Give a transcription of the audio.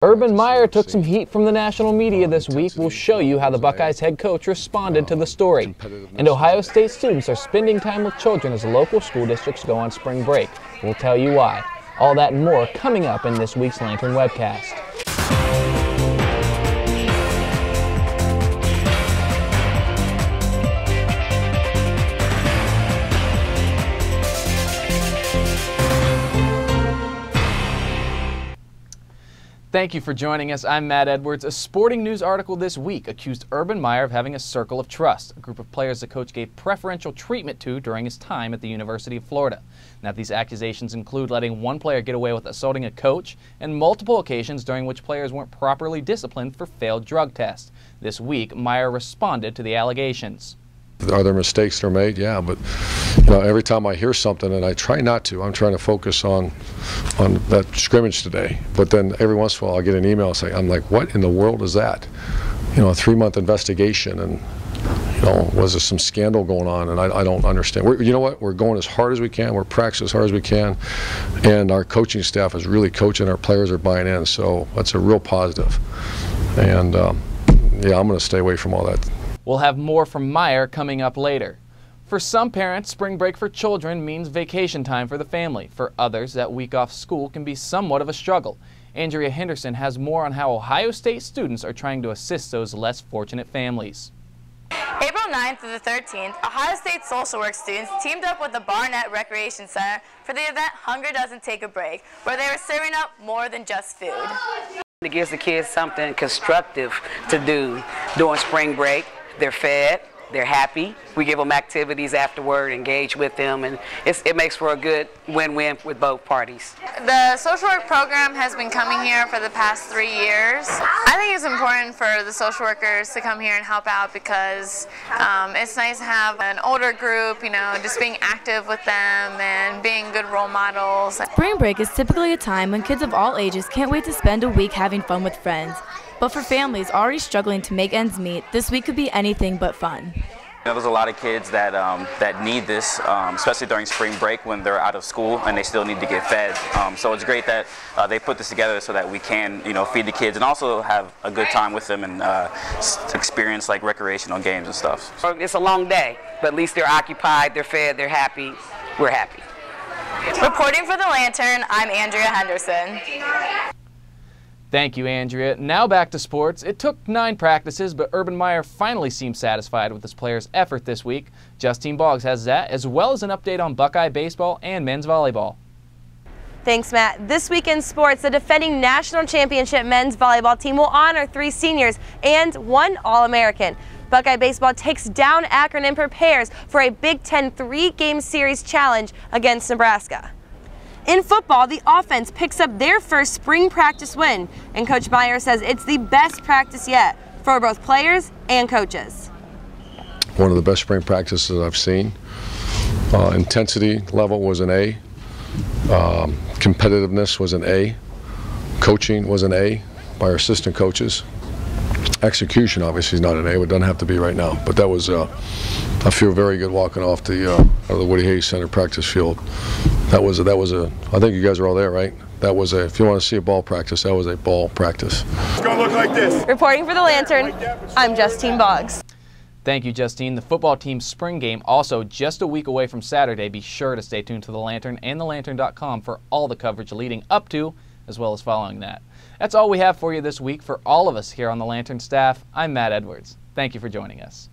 Urban Meyer took some heat from the national media this week. We'll show you how the Buckeyes head coach responded to the story. And Ohio State students are spending time with children as local school districts go on spring break. We'll tell you why. All that and more coming up in this week's Lantern Webcast. Thank you for joining us. I'm Matt Edwards. A sporting news article this week accused Urban Meyer of having a circle of trust, a group of players the coach gave preferential treatment to during his time at the University of Florida. Now, these accusations include letting one player get away with assaulting a coach and multiple occasions during which players weren't properly disciplined for failed drug tests. This week, Meyer responded to the allegations. Are there mistakes that are made? Yeah, but every time I hear something, and I try not to, I'm trying to focus on that scrimmage today. But then every once in a while I'll get an email saying, I'm like, what in the world is that? A 3-month investigation, and was there some scandal going on? And I don't understand. You know what? We're going as hard as we can. We're practicing as hard as we can, and our coaching staff is really coaching. Our players are buying in, so that's a real positive. And yeah, I'm going to stay away from all that. We'll have more from Meyer coming up later. For some parents, spring break for children means vacation time for the family. For others, that week off school can be somewhat of a struggle. Andrea Henderson has more on how Ohio State students are trying to assist those less fortunate families. April 9th through the 13th, Ohio State social work students teamed up with the Barnett Recreation Center for the event Hunger Doesn't Take a Break, where they were serving up more than just food. It gives the kids something constructive to do during spring break. They're fed, they're happy. We give them activities afterward, engage with them, and it makes for a good win-win with both parties. The social work program has been coming here for the past 3 years. I think it's important for the social workers to come here and help out because it's nice to have an older group, just being active with them and being good role models. Spring break is typically a time when kids of all ages can't wait to spend a week having fun with friends. But for families already struggling to make ends meet, this week could be anything but fun. There's a lot of kids that need this, especially during spring break when they're out of school and they still need to get fed. So it's great that they put this together so that we can, feed the kids and also have a good time with them and experience like recreational games and stuff. It's a long day, but at least they're occupied, they're fed, they're happy. We're happy. Reporting for the Lantern, I'm Andrea Henderson. Thank you, Andrea. Now back to sports. It took 9 practices, but Urban Meyer finally seemed satisfied with his players' effort this week. Justine Boggs has that, as well as an update on Buckeye baseball and men's volleyball. Thanks, Matt. This week in sports, the defending national championship men's volleyball team will honor 3 seniors and 1 All-American. Buckeye baseball takes down Akron and prepares for a Big Ten 3-game series challenge against Nebraska. In football, the offense picks up their first spring practice win, and Coach Meyer says it's the best practice yet for both players and coaches. One of the best spring practices I've seen. Intensity level was an A. Competitiveness was an A. Coaching was an A by our assistant coaches. Execution obviously is not an A. It doesn't have to be right now, but that was I feel very good walking off the Woody Hayes Center practice field. That was a. I think you guys are all there, right? That was a. If you want to see a ball practice, that was a ball practice. It's gonna look like this. Reporting for the Lantern, I'm Justine Boggs. Thank you, Justine. The football team's spring game also just a week away from Saturday. Be sure to stay tuned to the Lantern and thelantern.com for all the coverage leading up to, as well as following that. That's all we have for you this week. For all of us here on the Lantern staff, I'm Matt Edwards. Thank you for joining us.